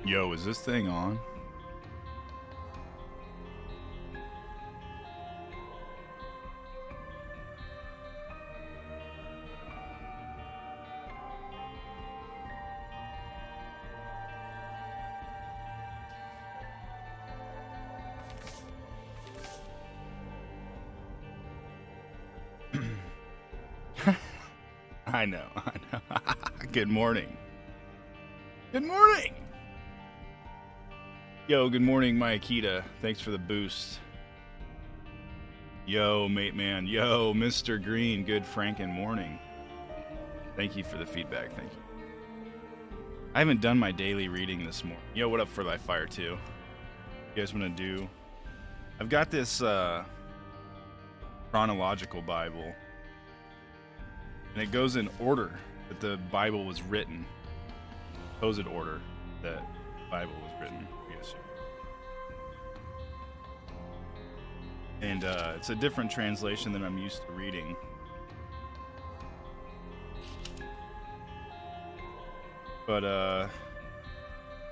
Yo, is this thing on? I know. Good morning. Good morning. Yo, good morning, my Akita. Thanks for the boost. Yo, mate man. Yo, Mr. Green. Good Franken morning. Thank you for the feedback. Thank you. I haven't done my daily reading this morning. Yo, what up for Life Fire 2? You guys want to do? I've got this chronological Bible, and it goes in order that the Bible was written. Supposed order that the Bible was written. Yes. And it's a different translation than I'm used to reading. But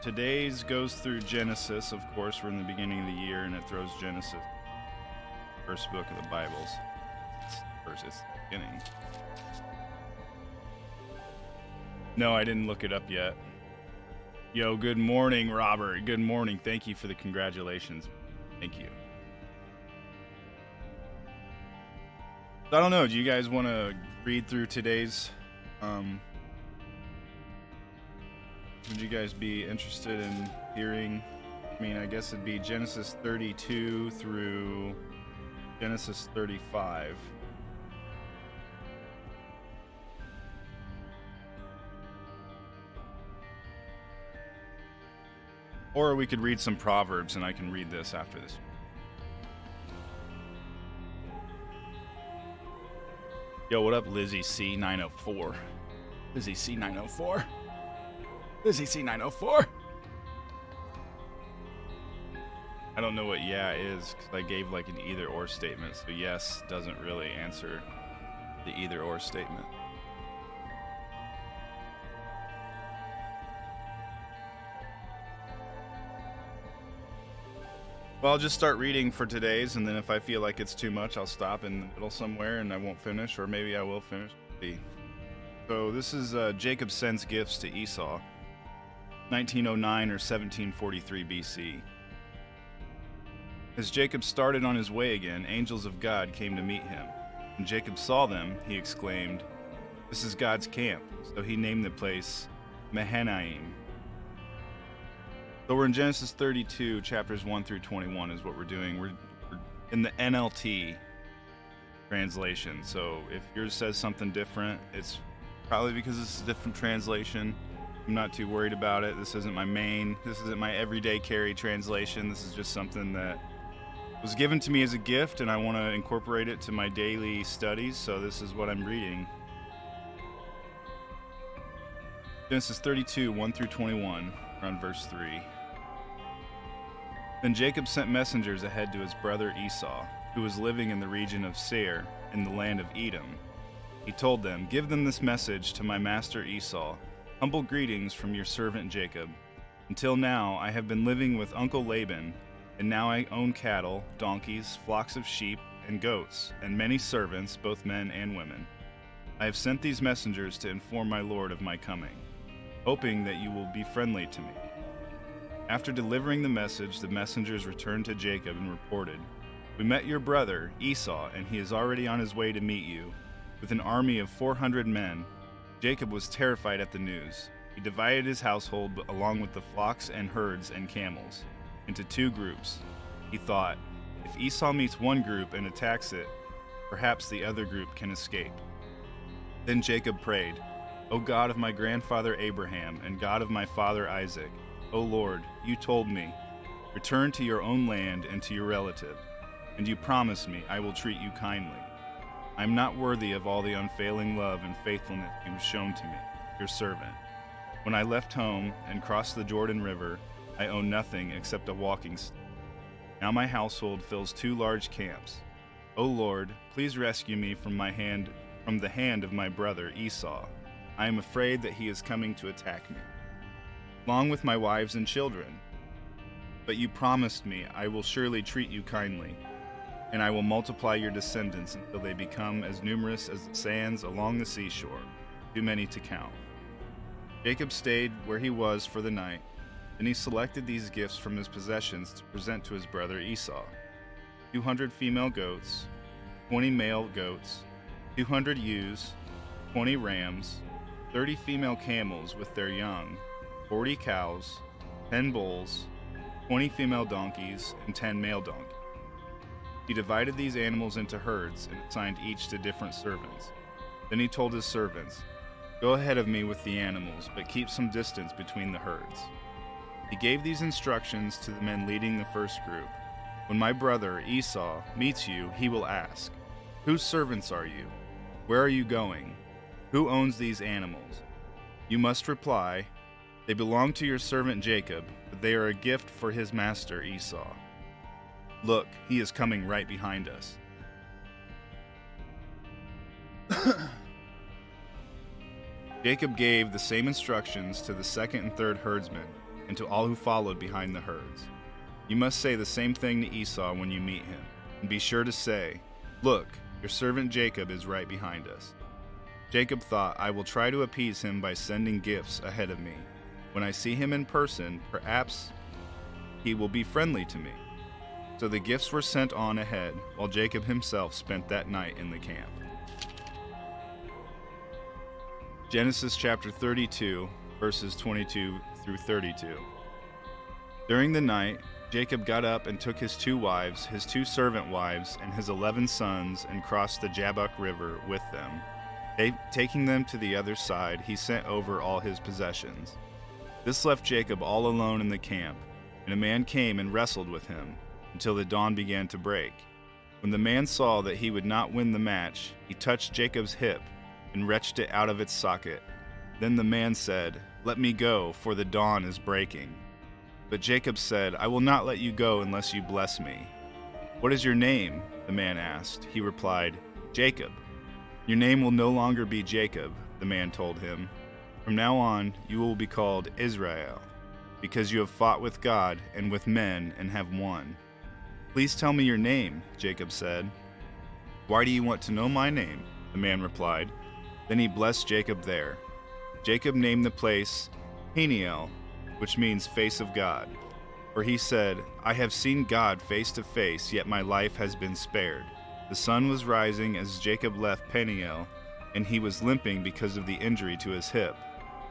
today's goes through Genesis. Of course, we're in the beginning of the year, and it throws Genesis, first book of the Bible. It's the beginning. No, I didn't look it up yet. Yo, good morning, Robert. Good morning. Thank you for the congratulations. Thank you. I don't know. Do you guys want to read through today's? Would you guys be interested in hearing? I mean, I guess it'd be Genesis 32 through Genesis 35. Or we could read some Proverbs, and I can read this after this. Yo, what up, Lizzie C904? Lizzie C904? Lizzie C904? I don't know what yeah is, because I gave like an either or statement, so yes doesn't really answer the either or statement. Well, I'll just start reading for today's, and then if I feel like it's too much, I'll stop in the middle somewhere and I won't finish, or maybe I will finish. So this is Jacob sends gifts to Esau, 1909 or 1743 BC. As Jacob started on his way again, angels of God came to meet him. When Jacob saw them, he exclaimed, "This is God's camp." So he named the place Mahanaim. So we're in Genesis 32, chapters 1 through 21 is what we're doing. We're in the NLT translation. So if yours says something different, it's probably because it's a different translation. I'm not too worried about it. This isn't my everyday carry translation. This is just something that was given to me as a gift, and I want to incorporate it to my daily studies, so this is what I'm reading. Genesis 32, 1 through 21, around verse 3. Then Jacob sent messengers ahead to his brother Esau, who was living in the region of Seir, in the land of Edom. He told them, "Give them this message to my master Esau. Humble greetings from your servant Jacob. Until now I have been living with Uncle Laban, and now I own cattle, donkeys, flocks of sheep, and goats, and many servants, both men and women. I have sent these messengers to inform my lord of my coming, hoping that you will be friendly to me." After delivering the message, the messengers returned to Jacob and reported, "We met your brother, Esau, and he is already on his way to meet you, with an army of 400 men." Jacob was terrified at the news. He divided his household, along with the flocks and herds and camels, into two groups. He thought, if Esau meets one group and attacks it, perhaps the other group can escape. Then Jacob prayed, "O God of my grandfather Abraham and God of my father Isaac, O Lord, you told me, 'Return to your own land and to your relatives,' and you promised me, 'I will treat you kindly.' I am not worthy of all the unfailing love and faithfulness you have shown to me, your servant. When I left home and crossed the Jordan River, I owned nothing except a walking stick. Now my household fills two large camps. O Lord, please rescue me from the hand of my brother Esau. I am afraid that he is coming to attack me." along with my wives and children. But you promised me, I will surely treat you kindly, and I will multiply your descendants until they become as numerous as the sands along the seashore, too many to count. Jacob stayed where he was for the night. Then he selected these gifts from his possessions to present to his brother Esau: 200 female goats, 20 male goats, 200 ewes, 20 rams, 30 female camels with their young, 40 cows, 10 bulls, 20 female donkeys, and 10 male donkeys. He divided these animals into herds and assigned each to different servants. Then he told his servants, "Go ahead of me with the animals, but keep some distance between the herds." He gave these instructions to the men leading the first group. "When my brother Esau meets you, he will ask, 'Whose servants are you? Where are you going? Who owns these animals?' You must reply, 'They belong to your servant Jacob, but they are a gift for his master Esau. Look, he is coming right behind us.'" Jacob gave the same instructions to the second and third herdsmen and to all who followed behind the herds. "You must say the same thing to Esau when you meet him, and be sure to say, 'Look, your servant Jacob is right behind us.'" Jacob thought, "I will try to appease him by sending gifts ahead of me. When I see him in person, perhaps he will be friendly to me." So the gifts were sent on ahead, while Jacob himself spent that night in the camp. Genesis chapter 32, verses 22 through 32. During the night, Jacob got up and took his 2 wives, his 2 servant wives, and his 11 sons, and crossed the Jabbok River with them. Taking them to the other side, he sent over all his possessions. This left Jacob all alone in the camp, and a man came and wrestled with him until the dawn began to break. When the man saw that he would not win the match, he touched Jacob's hip and wrenched it out of its socket. Then the man said, "Let me go, for the dawn is breaking." But Jacob said, "I will not let you go unless you bless me." "What is your name?" the man asked. He replied, "Jacob." "Your name will no longer be Jacob," the man told him. "From now on, you will be called Israel, because you have fought with God and with men and have won." "Please tell me your name," Jacob said. "Why do you want to know my name?" the man replied. Then he blessed Jacob there. Jacob named the place Peniel, which means face of God. For he said, "I have seen God face to face, yet my life has been spared." The sun was rising as Jacob left Peniel, and he was limping because of the injury to his hip.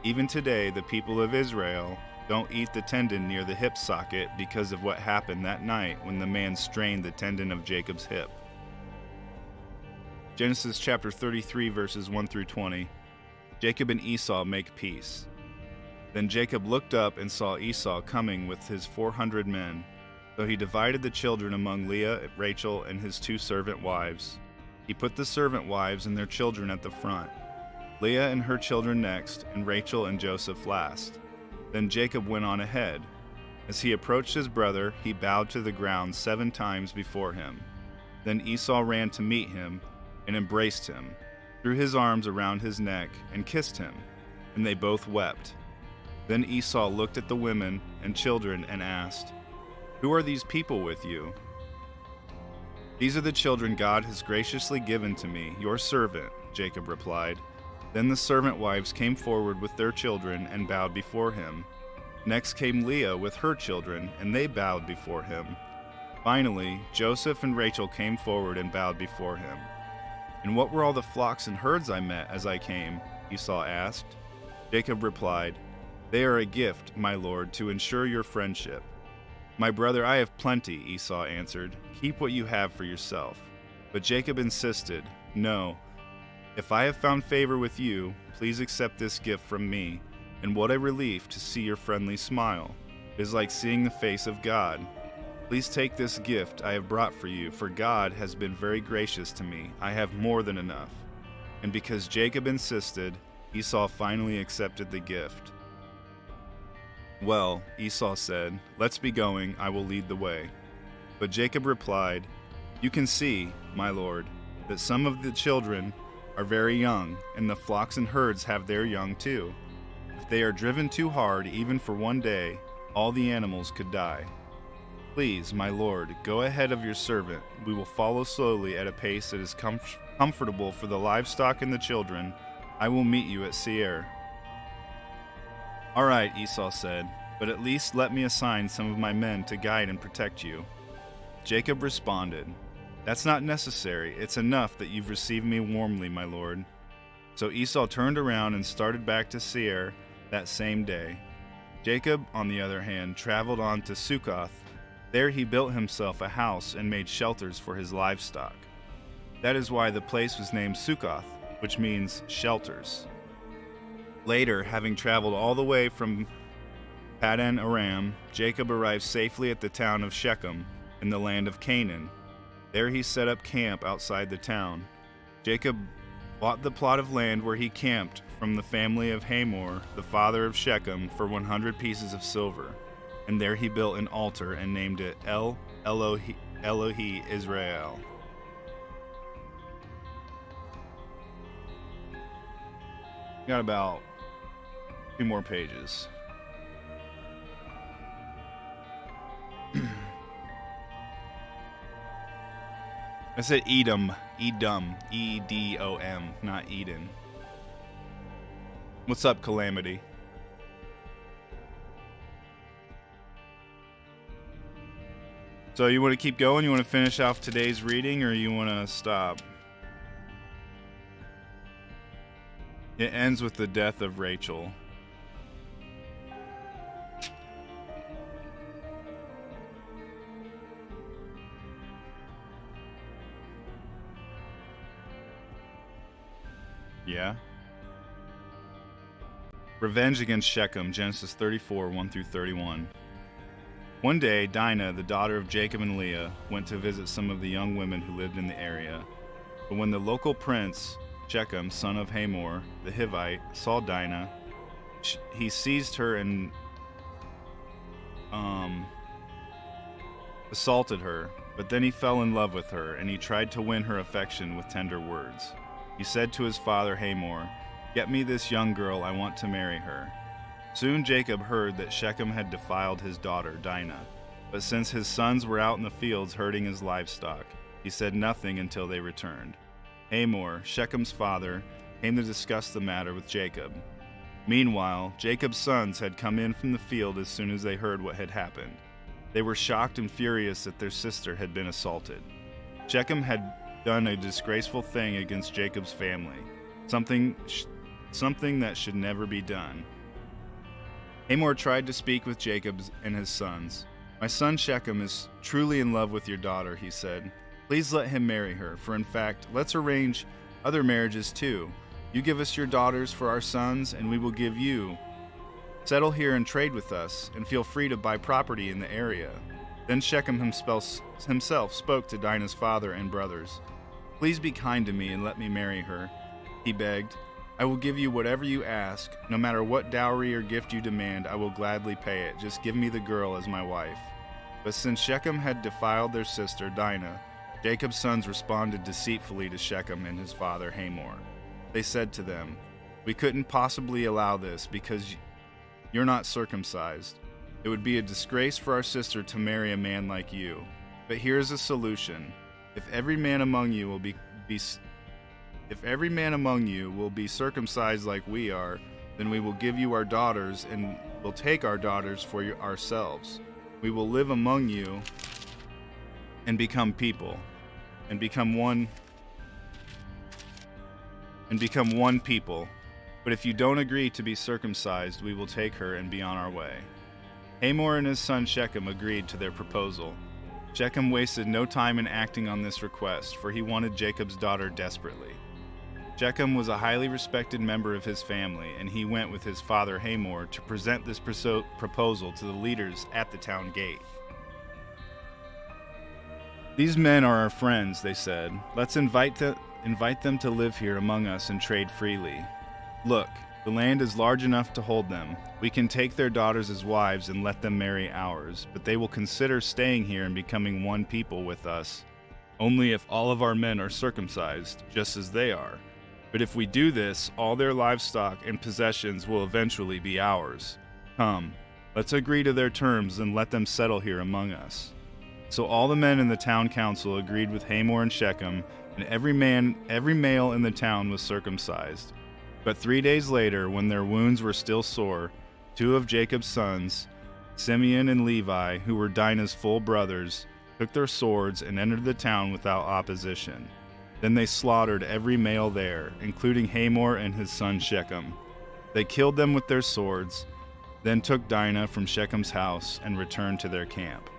Even today, the people of Israel don't eat the tendon near the hip socket because of what happened that night when the man strained the tendon of Jacob's hip. Genesis chapter 33, verses 1 through 20. Jacob and Esau make peace. Then Jacob looked up and saw Esau coming with his 400 men. So he divided the children among Leah, Rachel, and his 2 servant wives. He put the servant wives and their children at the front, Leah and her children next, and Rachel and Joseph last. Then Jacob went on ahead. As he approached his brother, he bowed to the ground 7 times before him. Then Esau ran to meet him and embraced him, threw his arms around his neck, and kissed him, and they both wept. Then Esau looked at the women and children and asked, "Who are these people with you?" "These are the children God has graciously given to me, your servant," Jacob replied. Then the servant wives came forward with their children and bowed before him. Next came Leah with her children, and they bowed before him. Finally, Joseph and Rachel came forward and bowed before him. "And what were all the flocks and herds I met as I came?" Esau asked. Jacob replied, "They are a gift, my lord, to ensure your friendship." "My brother, I have plenty," Esau answered. "Keep what you have for yourself." But Jacob insisted, "No. If I have found favor with you, please accept this gift from me, and what a relief to see your friendly smile. It is like seeing the face of God. Please take this gift I have brought for you, for God has been very gracious to me. I have more than enough." And because Jacob insisted, Esau finally accepted the gift. "Well," Esau said, "let's be going, I will lead the way." But Jacob replied, "You can see, my lord, that some of the children are very young, and the flocks and herds have their young too. If they are driven too hard, even for one day, all the animals could die. Please, my lord, go ahead of your servant. We will follow slowly at a pace that is comfortable for the livestock and the children. I will meet you at Seir." "All right," Esau said, "but at least let me assign some of my men to guide and protect you." Jacob responded, "That's not necessary. It's enough that you've received me warmly, my lord." So Esau turned around and started back to Seir that same day. Jacob, on the other hand, traveled on to Succoth. There he built himself a house and made shelters for his livestock. That is why the place was named Succoth, which means shelters. Later, having traveled all the way from Paddan Aram, Jacob arrived safely at the town of Shechem in the land of Canaan. There he set up camp outside the town. Jacob bought the plot of land where he camped from the family of Hamor, the father of Shechem, for 100 pieces of silver. And there he built an altar and named it El Elohi Israel. Got about 2 more pages. I said Edom, E-D-O-M, not Eden. What's up, Calamity? So you want to keep going? You want to finish off today's reading, or you want to stop? It ends with the death of Rachel. Yeah. Revenge against Shechem, Genesis 34, 1-31. One day, Dinah, the daughter of Jacob and Leah, went to visit some of the young women who lived in the area. But when the local prince, Shechem, son of Hamor, the Hivite, saw Dinah, he seized her and assaulted her. But then he fell in love with her, and he tried to win her affection with tender words. He said to his father Hamor, "Get me this young girl, I want to marry her." Soon Jacob heard that Shechem had defiled his daughter Dinah, but since his sons were out in the fields herding his livestock, he said nothing until they returned. Hamor, Shechem's father, came to discuss the matter with Jacob. Meanwhile, Jacob's sons had come in from the field as soon as they heard what had happened. They were shocked and furious that their sister had been assaulted. Shechem had done a disgraceful thing against Jacob's family, something that should never be done. Hamor tried to speak with Jacob and his sons. "My son Shechem is truly in love with your daughter," he said. "Please let him marry her, for in fact, let's arrange other marriages too. You give us your daughters for our sons, and we will give you. Settle here and trade with us, and feel free to buy property in the area." Then Shechem himself spoke to Dinah's father and brothers. "Please be kind to me and let me marry her," he begged. "I will give you whatever you ask. No matter what dowry or gift you demand, I will gladly pay it. Just give me the girl as my wife." But since Shechem had defiled their sister Dinah, Jacob's sons responded deceitfully to Shechem and his father Hamor. They said to them, "We couldn't possibly allow this because you're not circumcised. It would be a disgrace for our sister to marry a man like you. But here's a solution. If every man among you will be circumcised like we are, then we will give you our daughters and will take our daughters for ourselves. We will live among you and become people, and become one people. But if you don't agree to be circumcised, we will take her and be on our way." Hamor and his son Shechem agreed to their proposal. Shechem wasted no time in acting on this request, for he wanted Jacob's daughter desperately. Shechem was a highly respected member of his family, and he went with his father Hamor to present this proposal to the leaders at the town gate. "These men are our friends," they said. "Let's invite them to live here among us and trade freely. Look, the land is large enough to hold them. We can take their daughters as wives and let them marry ours, but they will consider staying here and becoming one people with us only if all of our men are circumcised, just as they are. But if we do this, all their livestock and possessions will eventually be ours. Come, let's agree to their terms and let them settle here among us." So all the men in the town council agreed with Hamor and Shechem, and every male in the town was circumcised. But 3 days later, when their wounds were still sore, 2 of Jacob's sons, Simeon and Levi, who were Dinah's full brothers, took their swords and entered the town without opposition. Then they slaughtered every male there, including Hamor and his son Shechem. They killed them with their swords, then took Dinah from Shechem's house and returned to their camp.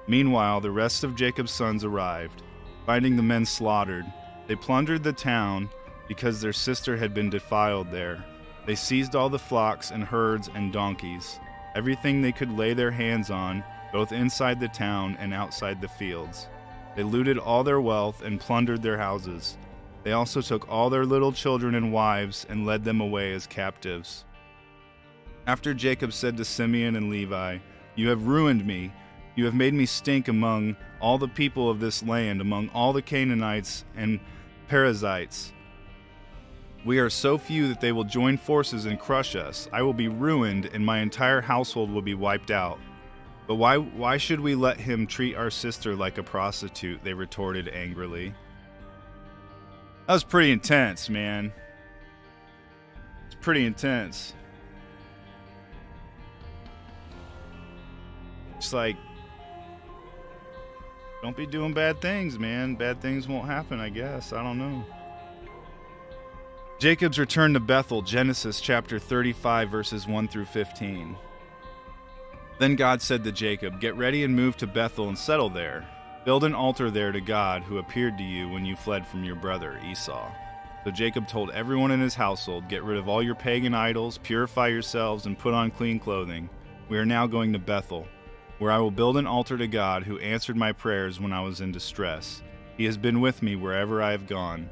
Meanwhile, the rest of Jacob's sons arrived. Finding the men slaughtered, they plundered the town because their sister had been defiled there. They seized all the flocks and herds and donkeys, everything they could lay their hands on, both inside the town and outside the fields. They looted all their wealth and plundered their houses. They also took all their little children and wives and led them away as captives. After Jacob said to Simeon and Levi, "You have ruined me. You have made me stink among all the people of this land, among all the Canaanites and Perizzites. We are so few that they will join forces and crush us. I will be ruined, and my entire household will be wiped out. But why should we let him treat our sister like a prostitute?" they retorted angrily. That was pretty intense, man. It's pretty intense. It's like, don't be doing bad things, man. Bad things won't happen, I guess. I don't know. Jacob's return to Bethel, Genesis chapter 35, verses 1 through 15. Then God said to Jacob, "Get ready and move to Bethel and settle there. Build an altar there to God who appeared to you when you fled from your brother Esau." So Jacob told everyone in his household, "Get rid of all your pagan idols, purify yourselves, and put on clean clothing. We are now going to Bethel, where I will build an altar to God who answered my prayers when I was in distress. He has been with me wherever I have gone."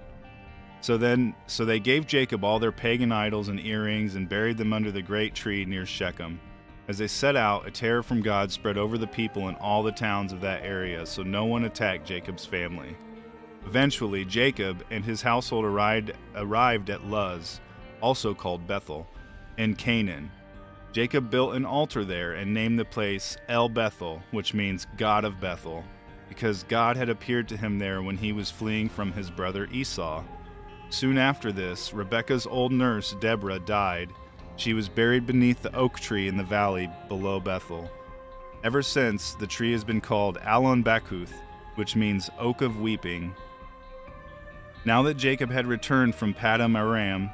So they gave Jacob all their pagan idols and earrings and buried them under the great tree near Shechem. As they set out, a terror from God spread over the people in all the towns of that area, so no one attacked Jacob's family. Eventually, Jacob and his household arrived at Luz, also called Bethel, in Canaan. Jacob built an altar there and named the place El Bethel, which means God of Bethel, because God had appeared to him there when he was fleeing from his brother Esau. Soon after this, Rebekah's old nurse, Deborah, died. She was buried beneath the oak tree in the valley below Bethel. Ever since, the tree has been called Allon Bakuth, which means oak of weeping. Now that Jacob had returned from Paddan Aram,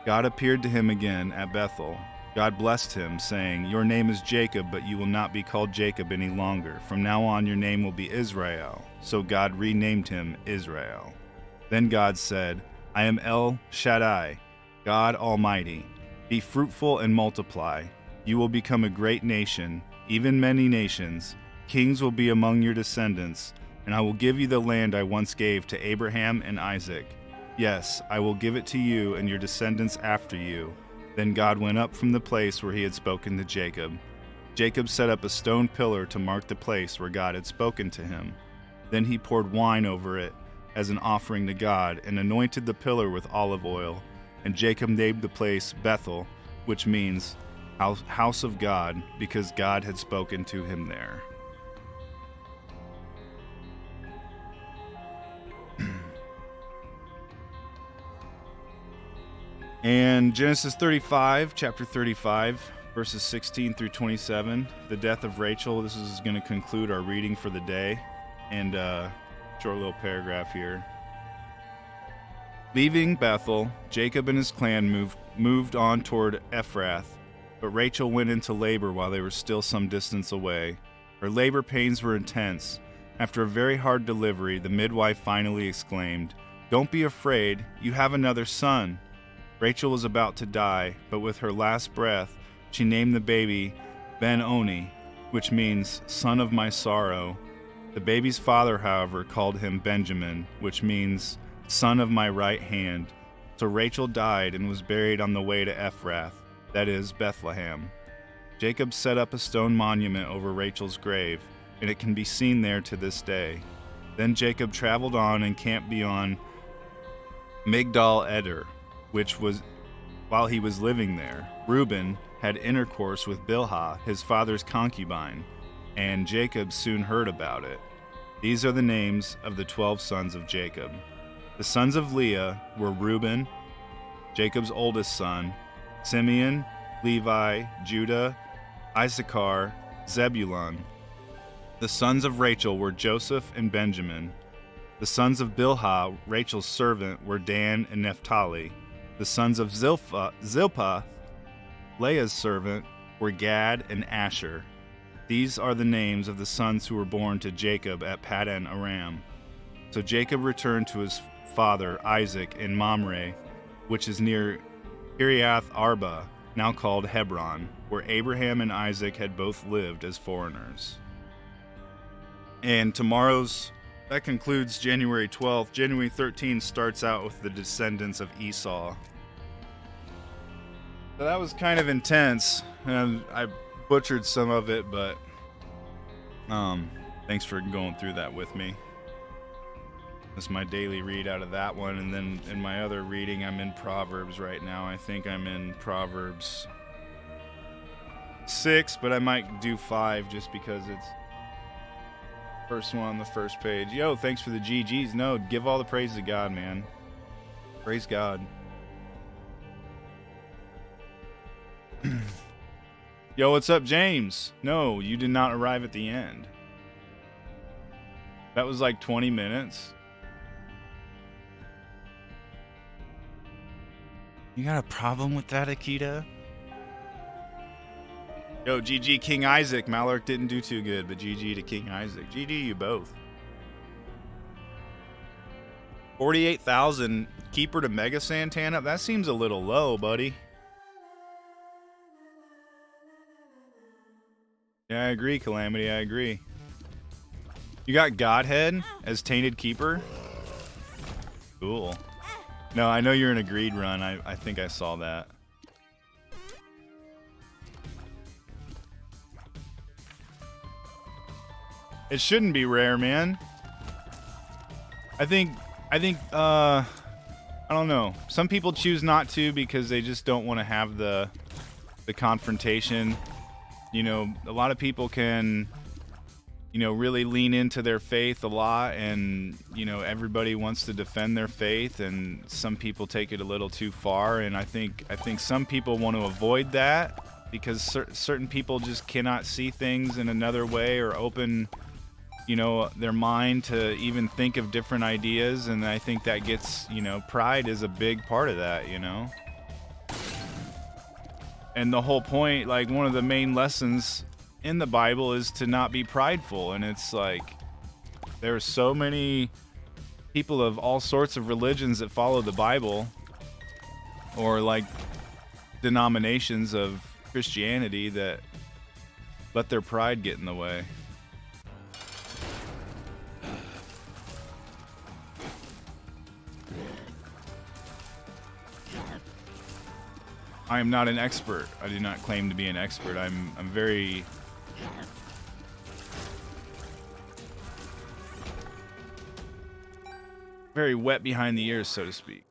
God appeared to him again at Bethel. God blessed him, saying, "Your name is Jacob, but you will not be called Jacob any longer. From now on your name will be Israel." So God renamed him Israel. Then God said, "I am El Shaddai, God Almighty. Be fruitful and multiply. You will become a great nation, even many nations. Kings will be among your descendants, and I will give you the land I once gave to Abraham and Isaac. Yes, I will give it to you and your descendants after you." Then God went up from the place where he had spoken to Jacob. Jacob set up a stone pillar to mark the place where God had spoken to him. Then he poured wine over it as an offering to God and anointed the pillar with olive oil. And Jacob named the place Bethel, which means house of God, because God had spoken to him there. And Genesis 35, chapter 35, verses 16 through 27, the death of Rachel. This is going to conclude our reading for the day. And short little paragraph here. Leaving Bethel, Jacob and his clan moved on toward Ephrath, but Rachel went into labor while they were still some distance away. Her labor pains were intense. After a very hard delivery, the midwife finally exclaimed, "Don't be afraid, you have another son." Rachel was about to die, but with her last breath, she named the baby Ben-Oni, which means son of my sorrow. The baby's father, however, called him Benjamin, which means son of my right hand. So Rachel died and was buried on the way to Ephrath, that is, Bethlehem. Jacob set up a stone monument over Rachel's grave, and it can be seen there to this day. Then Jacob traveled on and camped beyond Migdal Eder, which was while he was living there, Reuben had intercourse with Bilhah, his father's concubine, and Jacob soon heard about it. These are the names of the 12 sons of Jacob. The sons of Leah were Reuben, Jacob's oldest son, Simeon, Levi, Judah, Issachar, Zebulun. The sons of Rachel were Joseph and Benjamin. The sons of Bilhah, Rachel's servant, were Dan and Naphtali. The sons of Zilpah, Leah's servant, were Gad and Asher. These are the names of the sons who were born to Jacob at Paddan Aram. So Jacob returned to his father Isaac in Mamre, which is near Kiriath Arba, now called Hebron, where Abraham and Isaac had both lived as foreigners. And that concludes January 12th. January 13th starts out with the descendants of Esau. So that was kind of intense, and I butchered some of it, but thanks for going through that with me. That's my daily read out of that one, and then in my other reading, I'm in Proverbs right now. I think I'm in Proverbs 6, but I might do 5 just because it's first one on the first page. Yo, thanks for the GGs. No, give all the praise to God, man. Praise God. Yo, what's up, James? No, you did not arrive at the end. That was like 20 minutes. You got a problem with that, Akita? Yo, GG King Isaac. Malork didn't do too good, but GG to King Isaac. GG you both. 48,000 Keeper to Mega Santana? That seems a little low, buddy. Yeah, I agree, Calamity. I agree. You got Godhead as Tainted Keeper? Cool. No, I know you're in a greed run. I think I saw that. It shouldn't be rare, man. I don't know. Some people choose not to because they just don't want to have the confrontation. You know, a lot of people can, you know, really lean into their faith a lot, and, you know, everybody wants to defend their faith, and some people take it a little too far, and I think some people want to avoid that because certain people just cannot see things in another way or open, you know, their mind to even think of different ideas, and I think that gets, you know, pride is a big part of that, you know. And the whole point, like, one of the main lessons in the Bible is to not be prideful. And it's like, there are so many people of all sorts of religions that follow the Bible, or like denominations of Christianity, that let their pride get in the way. I am not an expert. I do not claim to be an expert. I'm very wet behind the ears, so to speak.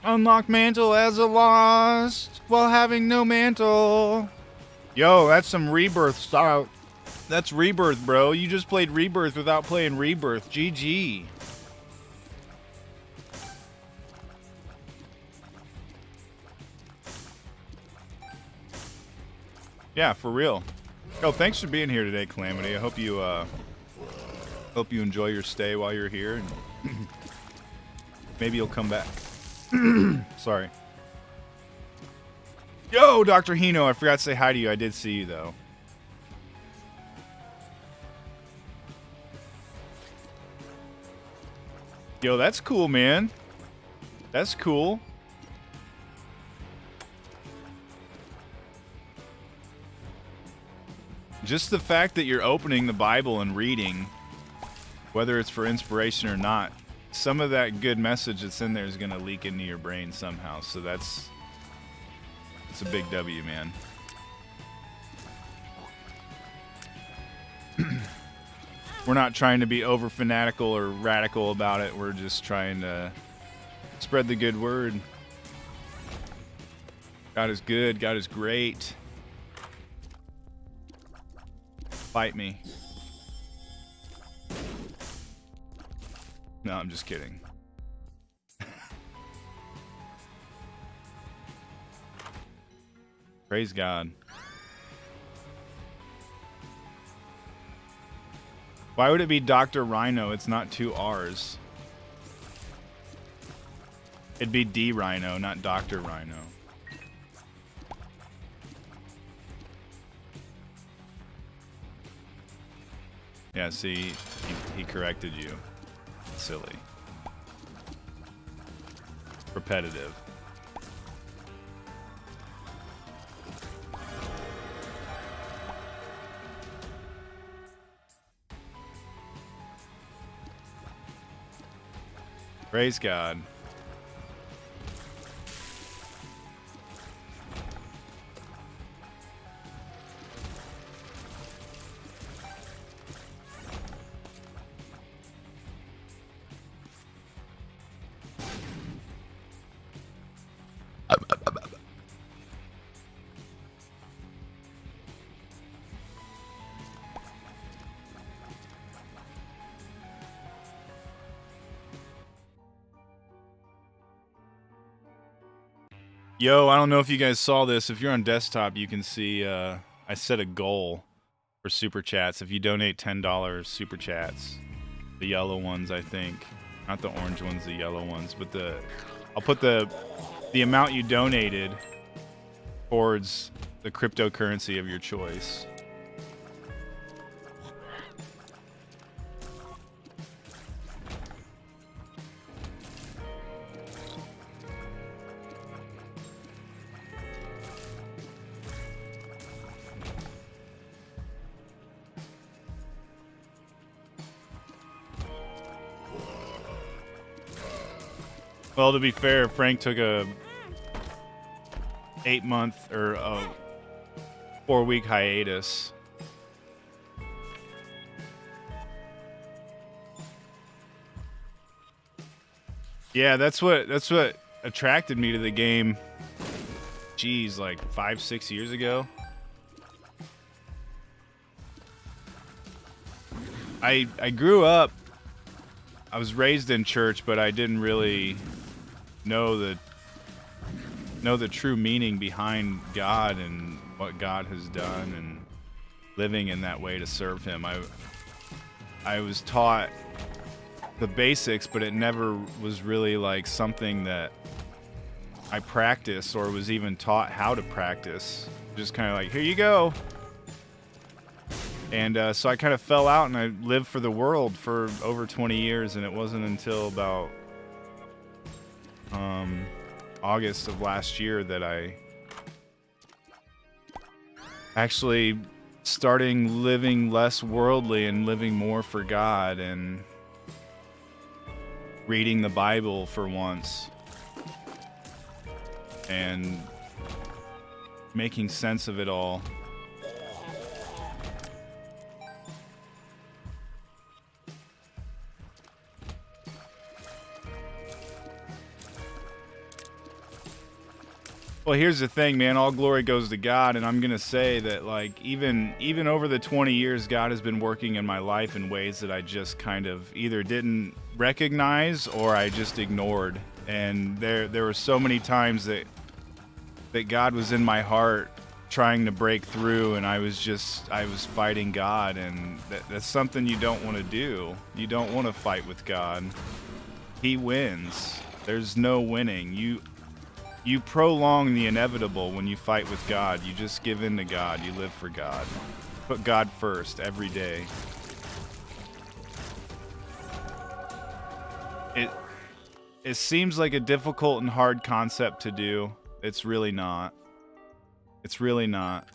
Unlock mantle as a lost while having no mantle. Yo, that's some Rebirth style. That's Rebirth, bro. You just played Rebirth without playing Rebirth. GG. Yeah, for real. Yo, thanks for being here today, Calamity. I hope you enjoy your stay while you're here, and maybe you'll come back. Sorry. Yo, Dr. Hino, I forgot to say hi to you. I did see you, though. Yo, that's cool, man. That's cool. Just the fact that you're opening the Bible and reading, whether it's for inspiration or not, some of that good message that's in there is going to leak into your brain somehow. So it's a big W, man. We're not trying to be over fanatical or radical about it. We're just trying to spread the good word. God is good. God is great. Fight me. No, I'm just kidding. Praise God. Why would it be Dr. Rhino? It's not two R's. It'd be D Rhino, not Dr. Rhino. Yeah, see, he corrected you. Silly. Repetitive. Praise God. Yo, I don't know if you guys saw this. If you're on desktop, you can see I set a goal for super chats. If you donate $10 super chats, the yellow ones, I think, not the orange ones, the yellow ones, but I'll put the amount you donated towards the cryptocurrency of your choice. Well, to be fair, Frank took a 8-month or a 4-week hiatus. Yeah, that's what attracted me to the game. Geez, like 5-6 years ago. I grew up. I was raised in church, but I didn't really know the true meaning behind God and what God has done and living in that way to serve him. I was taught the basics, but it never was really like something that I practiced or was even taught how to practice. Just kind of like, here you go. And so I kind of fell out and I lived for the world for over 20 years, and it wasn't until about August of last year that I actually starting living less worldly and living more for God and reading the Bible for once and making sense of it all. Well, here's the thing, man. All glory goes to God, and I'm going to say that, like, even over the 20 years, God has been working in my life in ways that I just kind of either didn't recognize or I just ignored. And there were so many times that God was in my heart trying to break through, and I was fighting God, and that's something you don't want to do. You don't want to fight with God. He wins. There's no winning. You prolong the inevitable when you fight with God. You just give in to God. You live for God. Put God first every day. It seems like a difficult and hard concept to do. It's really not. It's really not.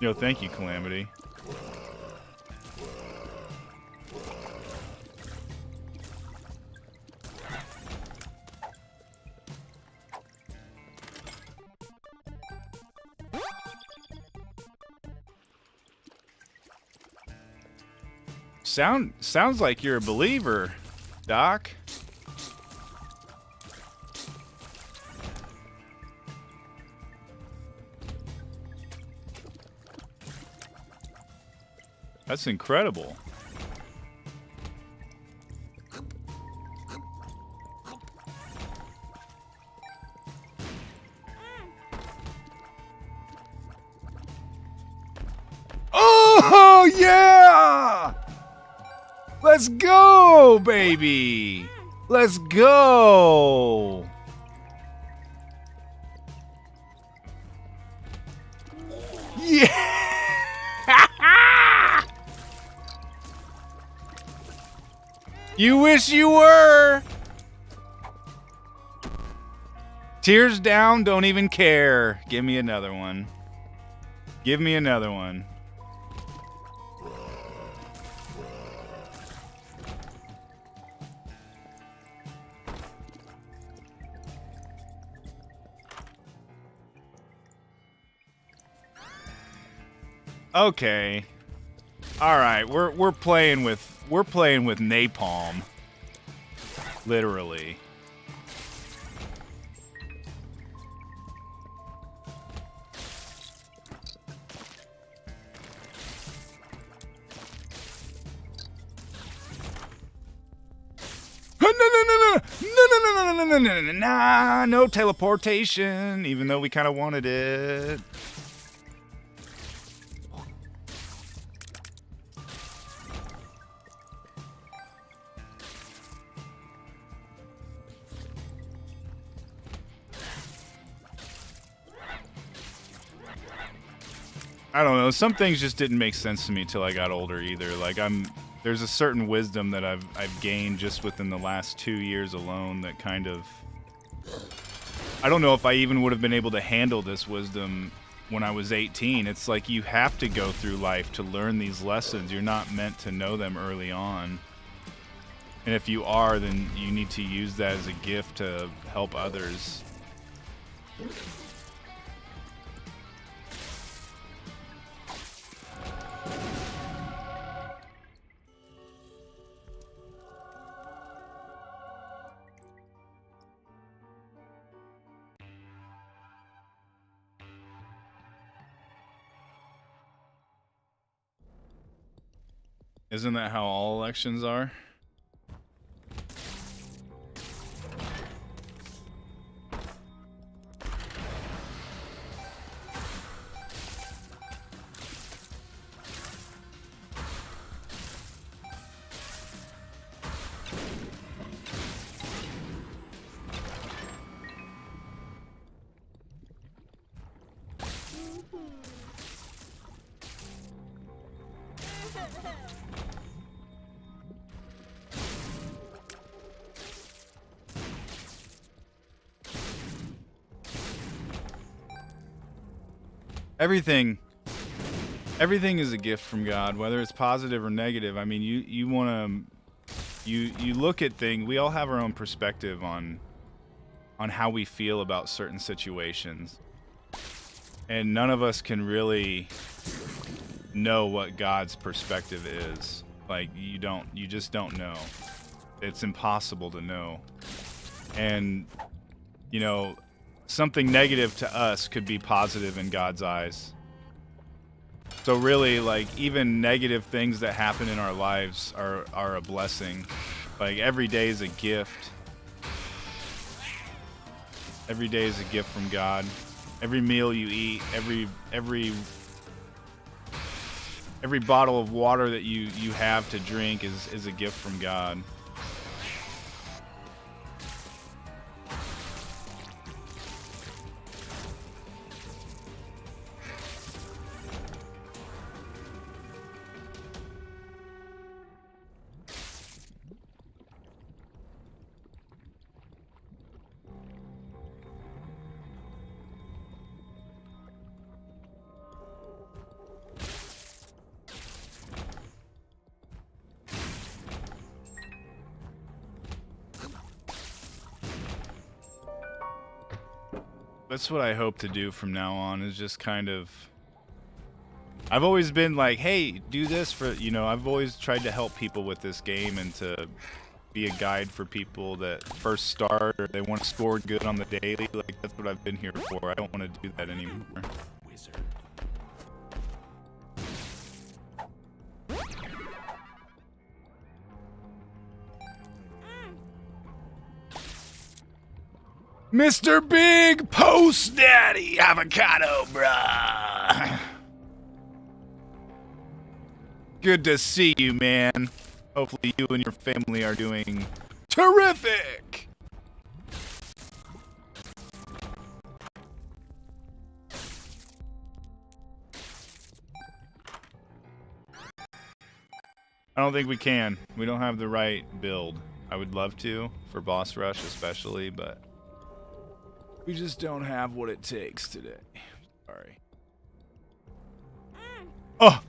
Yo, thank you, Calamity. Sounds like you're a believer, Doc. That's incredible. Oh, yeah! Let's go, baby! Let's go! Yeah! You wish you were! Tears down, don't even care. Give me another one. Give me another one. Okay. All right, we're playing with napalm. Literally. No teleportation, even though we kind of wanted it. I don't know. Some things just didn't make sense to me till I got older either. Like there's a certain wisdom that I've gained just within the last 2 years alone that kind of, I don't know if I even would have been able to handle this wisdom when I was 18. It's like you have to go through life to learn these lessons. You're not meant to know them early on. And if you are, then you need to use that as a gift to help others. Isn't that how all elections are? Everything is a gift from God, whether it's positive or negative. I mean, you want to you look at things. We all have our own perspective on how we feel about certain situations, and none of us can really know what God's perspective is. Like you just don't know. It's impossible to know. And you know, something negative to us could be positive in God's eyes. So really, like, even negative things that happen in our lives are a blessing. Like, every day is a gift. Every day is a gift from God. Every meal you eat, every bottle of water that you have to drink is a gift from God. That's what I hope to do from now on, is just kind of I've always been like, hey, do this for, you know, I've always tried to help people with this game and to be a guide for people that first start or they want to score good on the daily. Like, that's what I've been here for. I don't want to do that anymore. Wizard. Mr. Big Post Daddy Avocado, bruh. Good to see you, man. Hopefully you and your family are doing terrific. I don't think we can. We don't have the right build. I would love to, for Boss Rush especially, but we just don't have what it takes today. Sorry. Oh!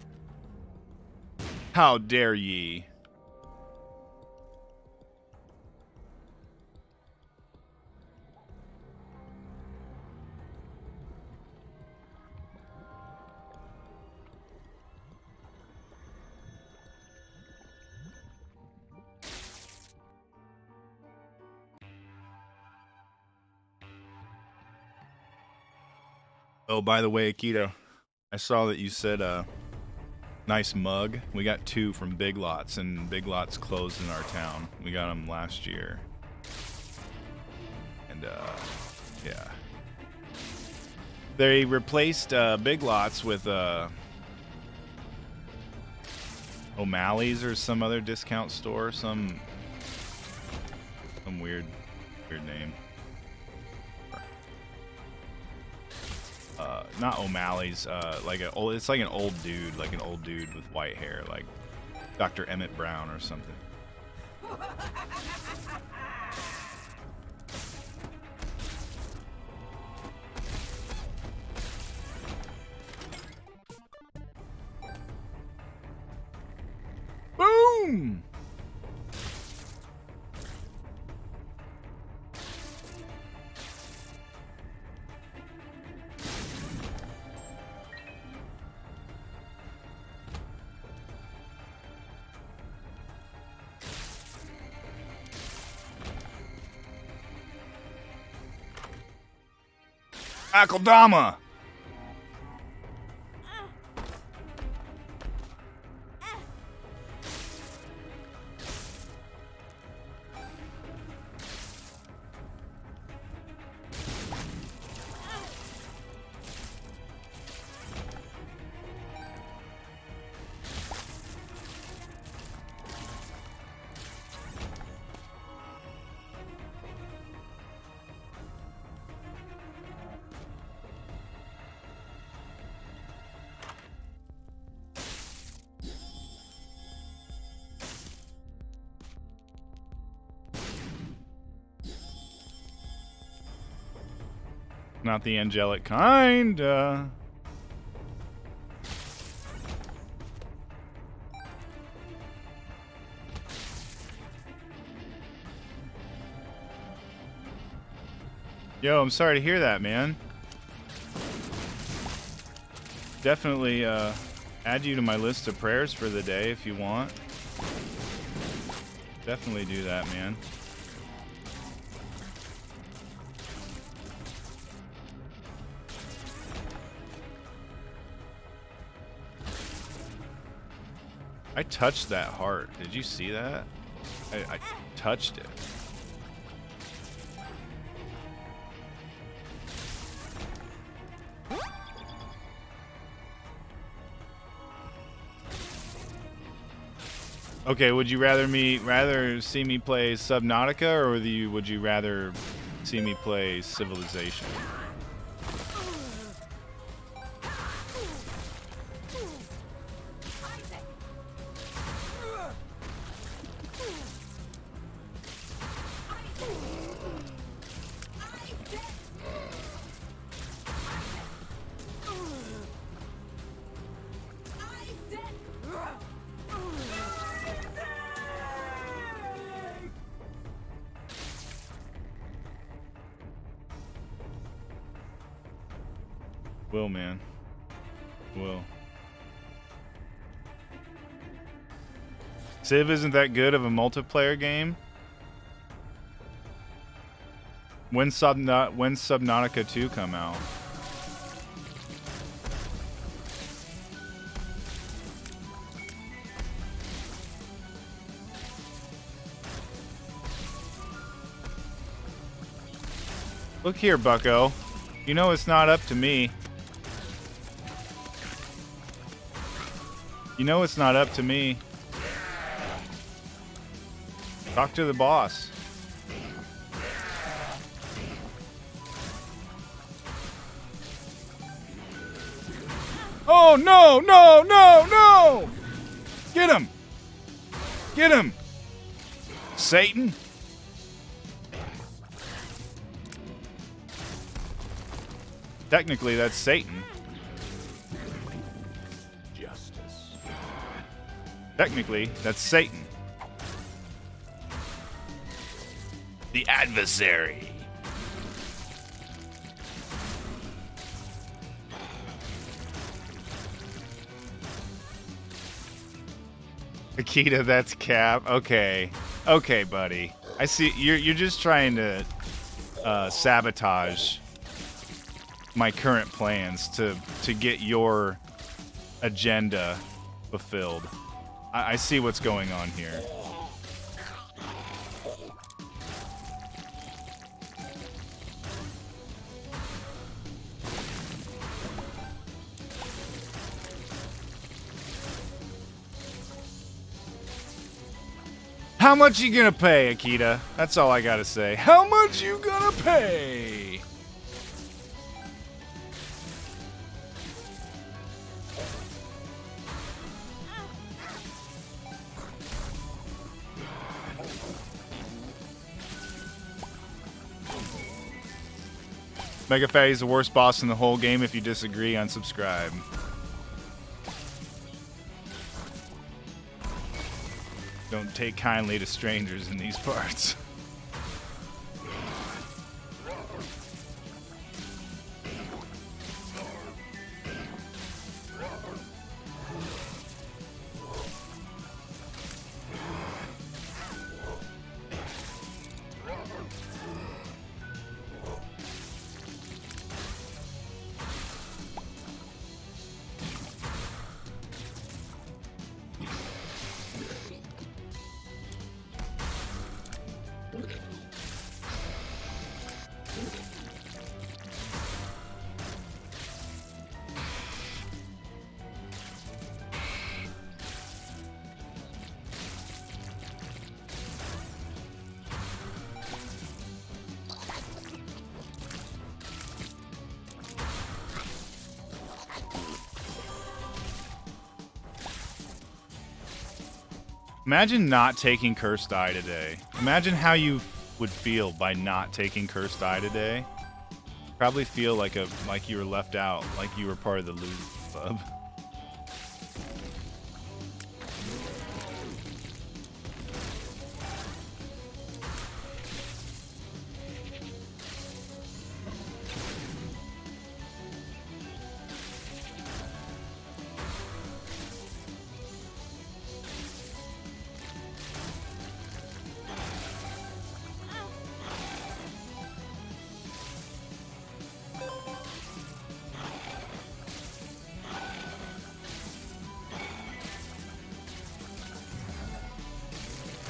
How dare ye? Oh, by the way, Akito, I saw that you said nice mug. We got 2 from Big Lots, and Big Lots closed in our town. We got them last year. And, yeah. They replaced Big Lots with O'Malley's or some other discount store. Some weird name. Not O'Malley's, it's like an old dude with white hair, like Dr. Emmett Brown or something. Boom! Akeldama! Not the angelic kind. Yo, I'm sorry to hear that, man. Definitely add you to my list of prayers for the day if you want. Definitely do that, man. I touched that heart. Did you see that? I touched it. Okay, would you rather see me play Subnautica, or would you rather see me play Civilization? Will, man. Will. Civ isn't that good of a multiplayer game? When's Subnautica 2 come out? Look here, bucko. You know it's not up to me. You know it's not up to me. Talk to the boss. Oh, no, no, no, no! Get him! Get him! Satan! Technically, that's Satan. Justice. Technically, that's Satan. The adversary. Akita, that's Cap. Okay. Okay, buddy. I see you're just trying to sabotage my current plans to get your agenda fulfilled. I see what's going on here. How much you gonna pay, Akita? That's all I gotta say. How much you gonna pay? Mega Fatty's the worst boss in the whole game. If you disagree, unsubscribe. Don't take kindly to strangers in these parts. Imagine not taking Cursed Eye today. Imagine how you would feel by not taking Cursed Eye today. Probably feel like you were left out, like you were part of the losers club.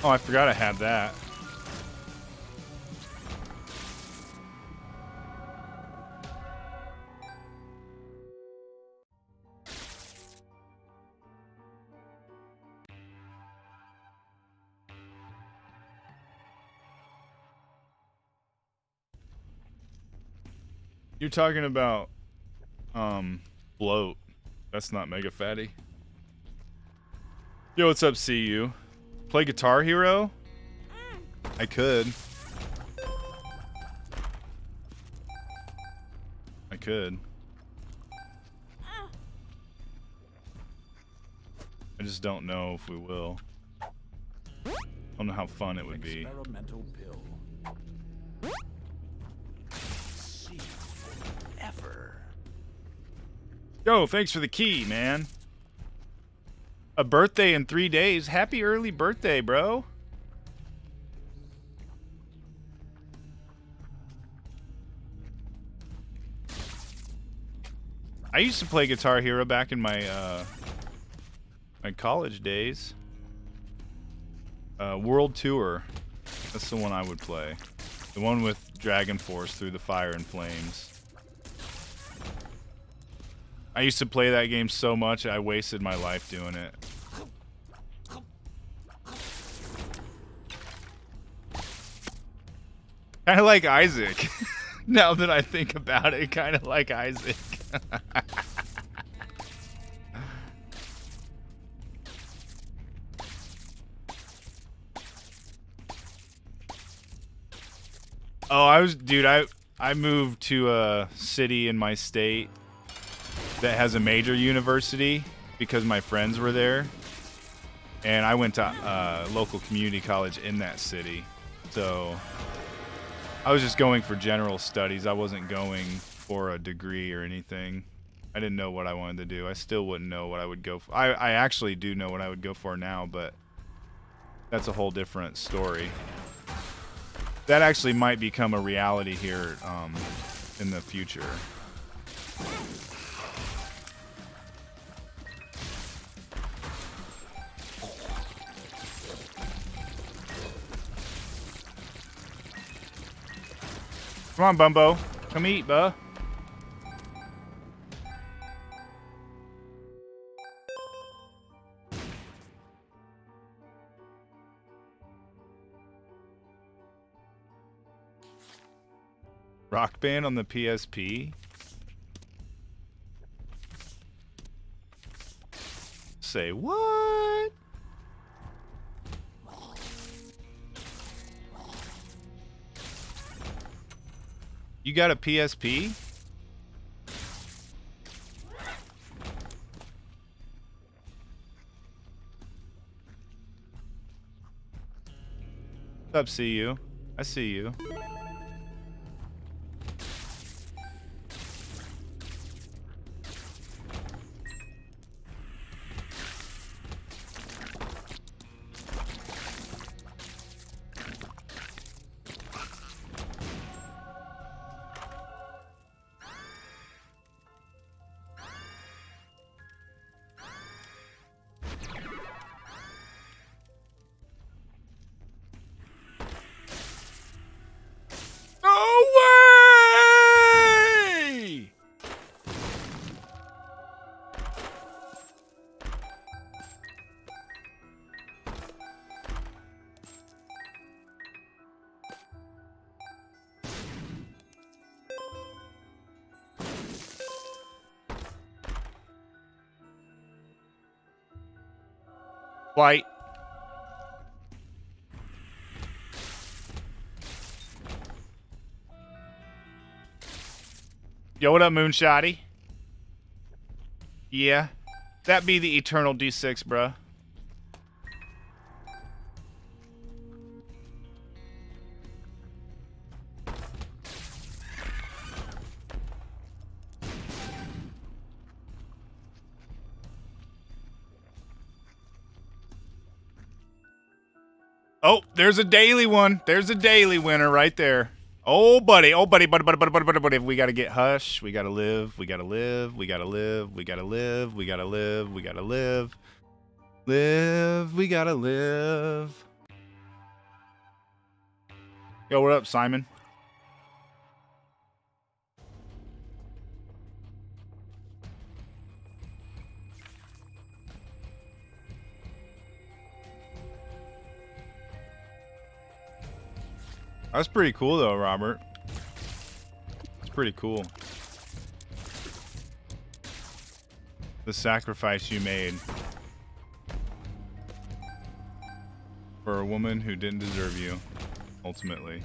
Oh, I forgot I had that. You're talking about, bloat. That's not Mega Fatty. Yo, what's up, CU? Play Guitar Hero? I could. I could. I just don't know if we will. I don't know how fun it would be. Experimental pill. See ever. Yo, thanks for the key, man. A birthday in 3 days. Happy early birthday, bro. I used to play Guitar Hero back in my my college days. World Tour. That's the one I would play. The one with Dragon Force through the fire and flames. I used to play that game so much I wasted my life doing it. Kind of like Isaac. Now that I think about it, kind of like Isaac. Oh, I moved to a city in my state that has a major university because my friends were there. And I went to local community college in that city. So I was just going for general studies. I wasn't going for a degree or anything. I didn't know what I wanted to do. I still wouldn't know what I would go for. I actually do know what I would go for now, but that's a whole different story. That actually might become a reality here in the future. Come on, Bumbo. Come eat, buh. Rock Band on the PSP? Say what? You got a PSP? What's up, see you? I see you. White. Yo, what up, Moonshotty? Yeah. That be the eternal D6, bruh. Oh, there's a daily one. There's a daily winner right there. Oh, buddy. Oh, buddy. We gotta get hush. We gotta live. We gotta live. We gotta live. We gotta live. We gotta live. We gotta live. Live. We gotta live. Yo, what up, Simon? That's pretty cool, though, Robert. It's pretty cool. The sacrifice you made for a woman who didn't deserve you, ultimately.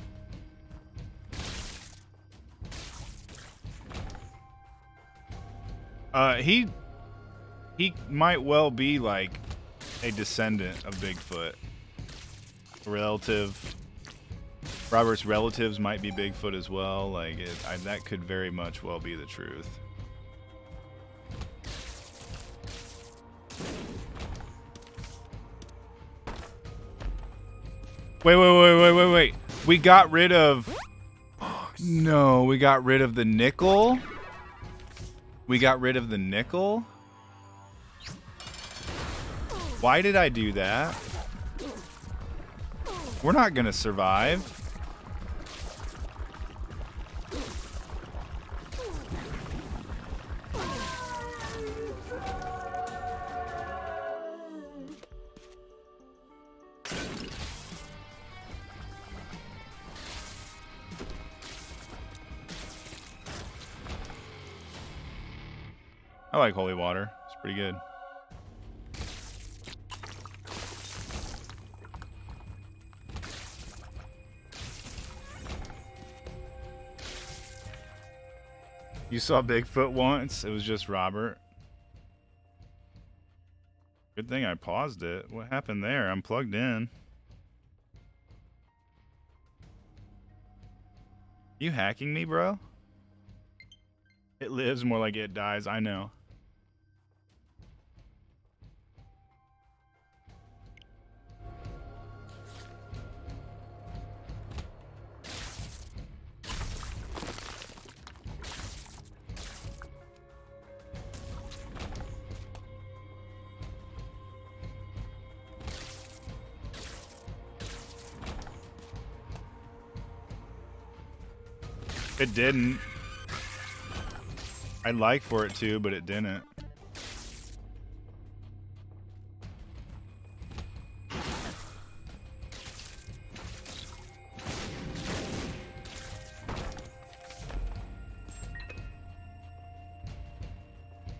He might well be like a descendant of Bigfoot. Relative. Robert's relatives might be Bigfoot as well. Like that could very much well be the truth. Wait. We got rid of... No, we got rid of the nickel? We got rid of the nickel? Why did I do that? We're not gonna survive. I like holy water. It's pretty good. You saw Bigfoot once? It was just Robert. Good thing I paused it. What happened there? I'm plugged in. You hacking me, bro? It lives more like it dies. I know. It didn't. I'd like for it to, but it didn't.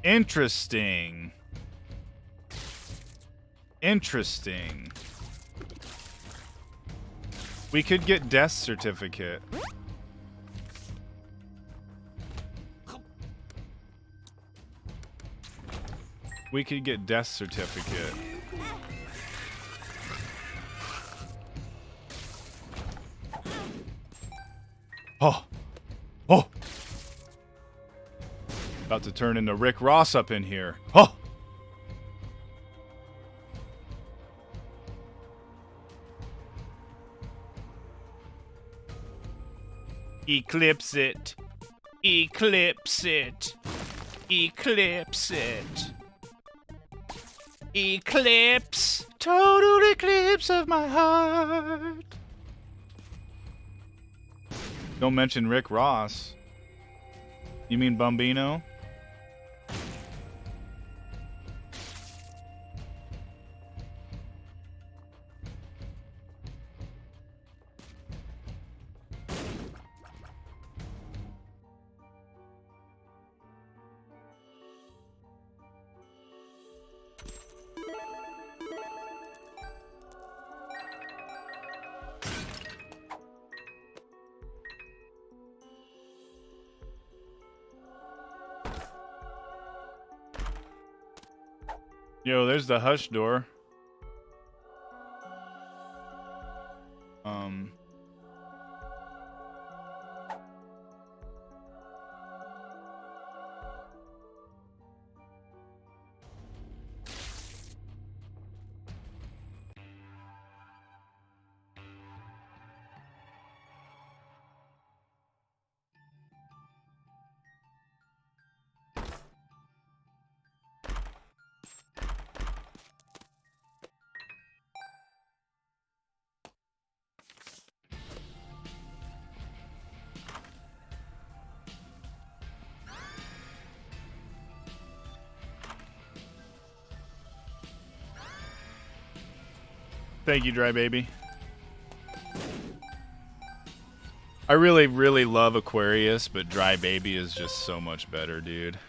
Interesting. Interesting. We could get death certificate. We could get death certificate. Oh. Oh. About to turn into Rick Ross up in here. Oh. Eclipse it. Eclipse it. Eclipse it. Eclipse. Total eclipse of my heart. Don't mention Rick Ross. You mean Bambino? Yo, there's the hush door. Thank you, Dry Baby. I really, really love Aquarius, but Dry Baby is just so much better, dude.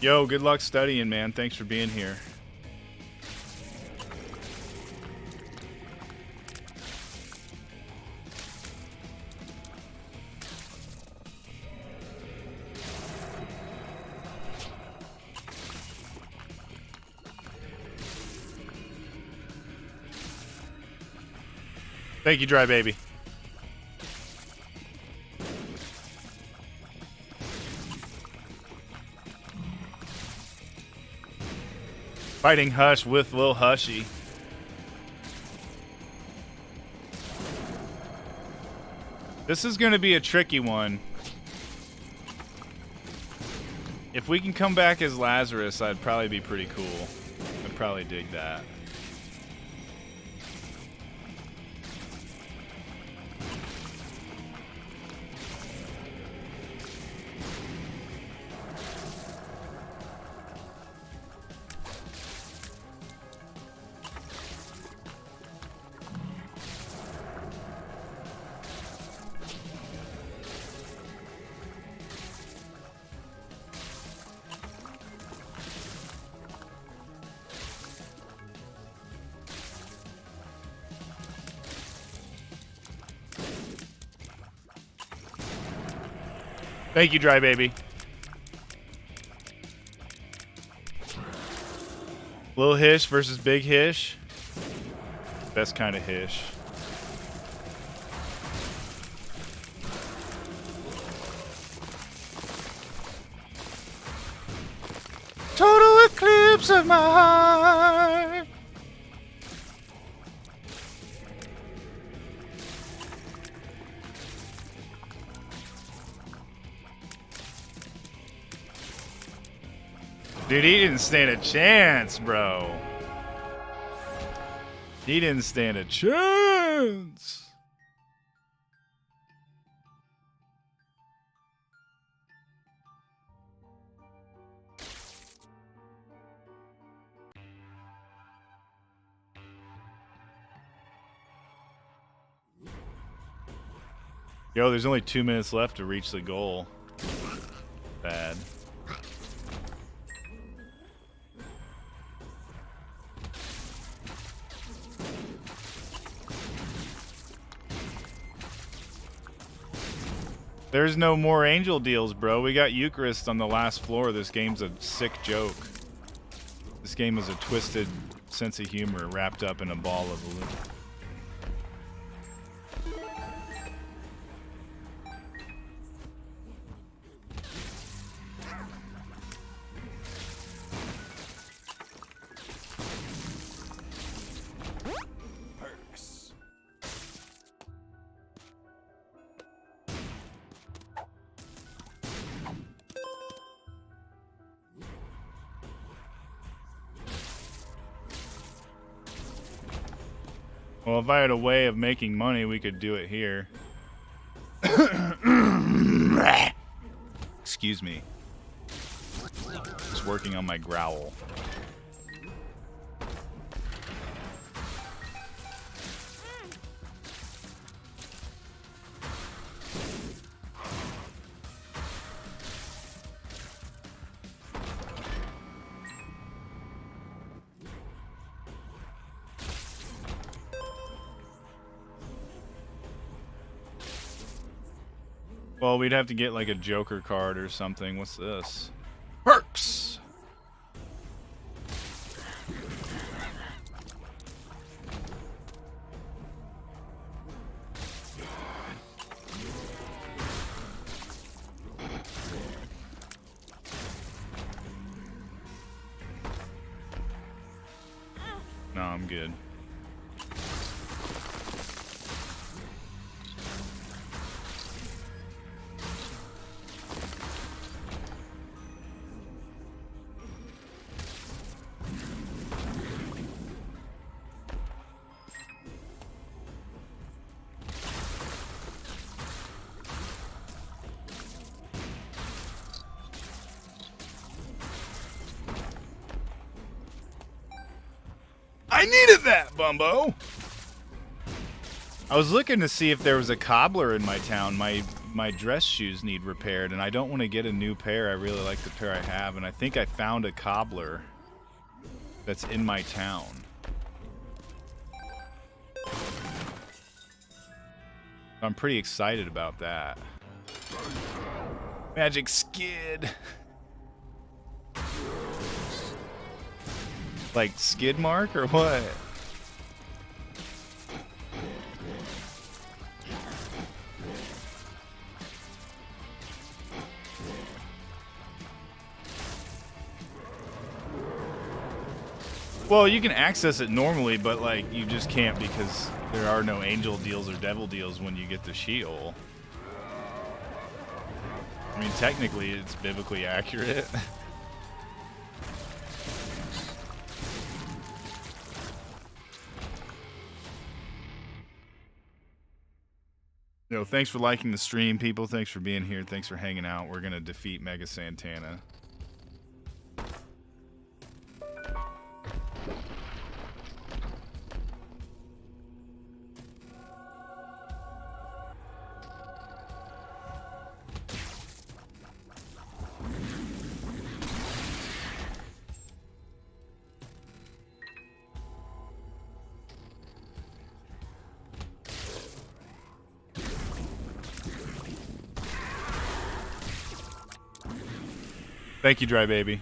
Yo, good luck studying, man. Thanks for being here. Thank you, Dry Baby. Fighting Hush with Lil Hushy. This is going to be a tricky one. If we can come back as Lazarus, I'd probably be pretty cool. I'd probably dig that. Thank you, Dry Baby. Little Hish versus Big Hish. Best kind of Hish. Total eclipse of my heart. Dude, he didn't stand a chance, bro. He didn't stand a chance. Yo, there's only 2 minutes left to reach the goal. Bad. There's no more angel deals, bro. We got Eucharist on the last floor. This game's a sick joke. This game is a twisted sense of humor wrapped up in a ball of aluminum. Well, if I had a way of making money, we could do it here. Excuse me. Just working on my growl. Well, we'd have to get like a Joker card or something. What's this? Perks! No, I'm good. I needed that, Bumbo! I was looking to see if there was a cobbler in my town. My my dress shoes need repaired, and I don't want to get a new pair. I really like the pair I have, and I think I found a cobbler that's in my town. I'm pretty excited about that. Magic skid. Like skid mark or what? Well, you can access it normally, but like you just can't because there are no angel deals or devil deals when you get the Sheol. I mean, technically, it's biblically accurate. No, thanks for liking the stream, people. Thanks for being here. Thanks for hanging out. We're gonna defeat Mega Santana. Thank you, Dry Baby.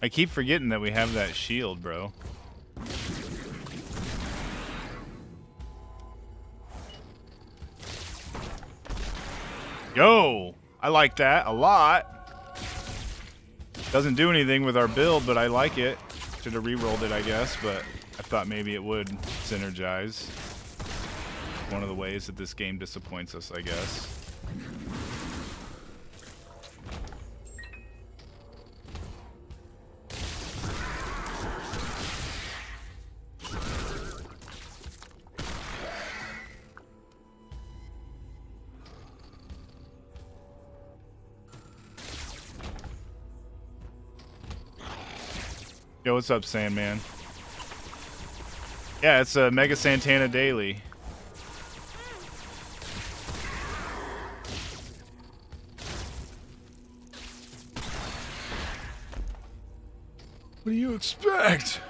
I keep forgetting that we have that shield, bro. Yo! I like that a lot. Doesn't do anything with our build, but I like it. Should have re-rolled it, I guess, but I thought maybe it would synergize. One of the ways that this game disappoints us, I guess. Yo, what's up, Sandman? Yeah, it's a Mega Santana Daily. What do you expect?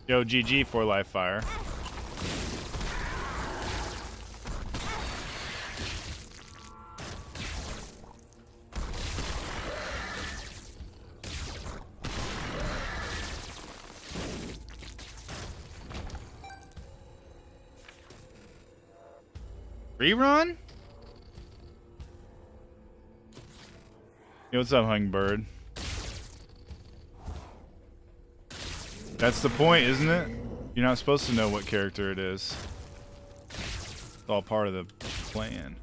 Yo, GG for live fire. Rerun? Yo, what's up, Hummingbird? That's the point, isn't it? You're not supposed to know what character it is. It's all part of the plan.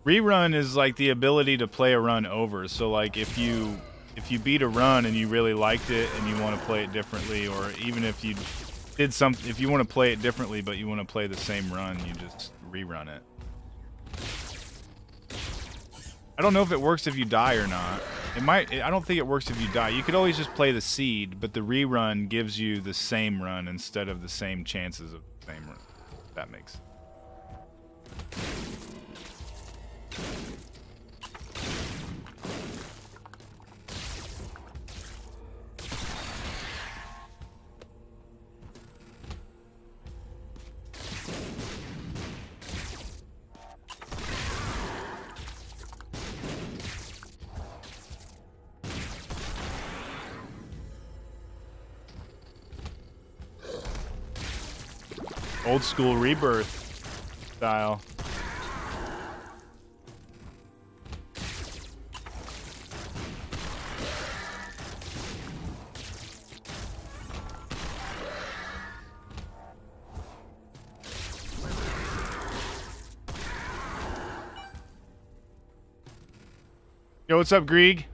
Rerun is like the ability to play a run over. So like if you beat a run and you really liked it and you want to play it differently, or even if you did something, if you want to play it differently but you want to play the same run, you just rerun it. I don't know if it works if you die or not. It might. I don't think it works if you die. You could always just play the seed, but the rerun gives you the same run instead of the same chances of the same run. If that makes sense. Old school rebirth style. Yo, what's up, Grieg?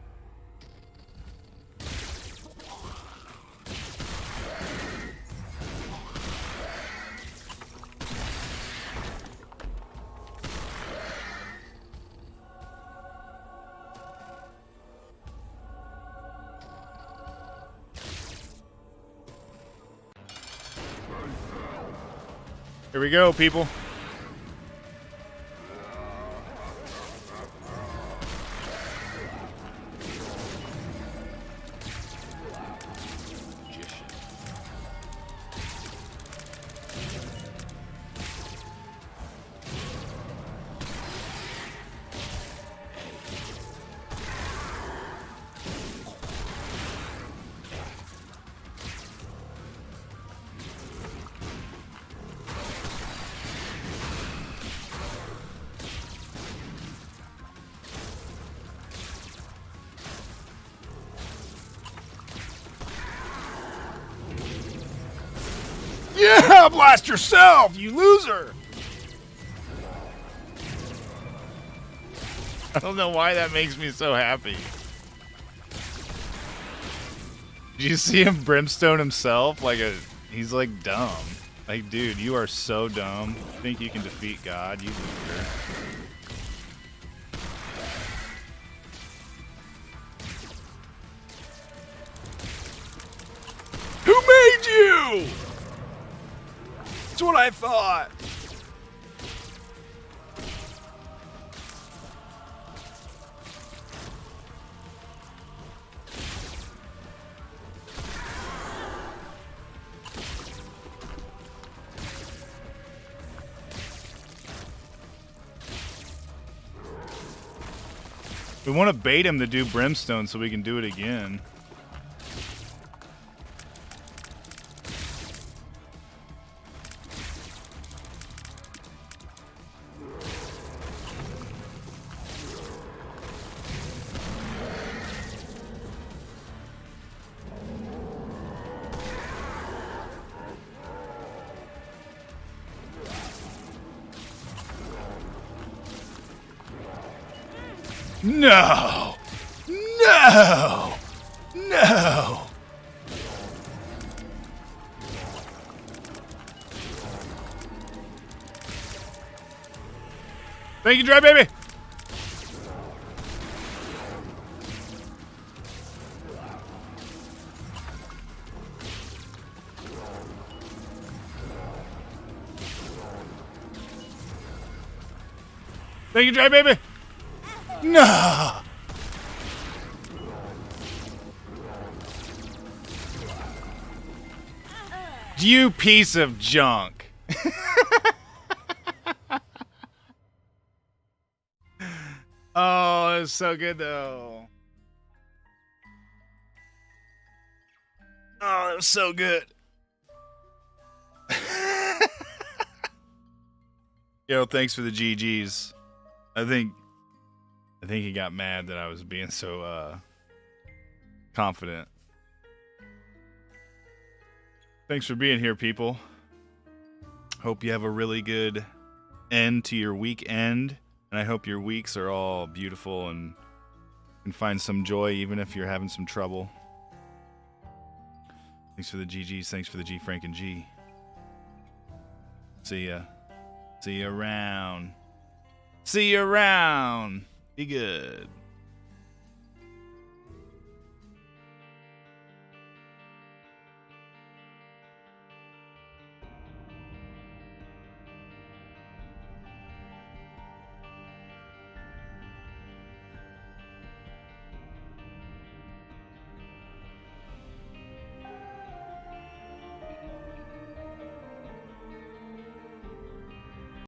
Here we go, people. Yeah, blast yourself, you loser! I don't know why that makes me so happy. Did you see him brimstone himself? He's like dumb. Like, dude, you are so dumb. Think you can defeat God, you loser. Who made you? That's what I thought. We want to bait him to do brimstone so we can do it again. No! No! No! Thank you, Dry Baby! Thank you, Dry Baby! No! You piece of junk. Oh, it's so good though. Oh, it was so good. Yo, thanks for the GGs. I think he got mad that I was being so confident. Thanks for being here, people. Hope you have a really good end to your weekend, and I hope your weeks are all beautiful and can find some joy even if you're having some trouble. Thanks for the GGs. Thanks for the G Frank and G. See ya. See you around. See you around. Be good.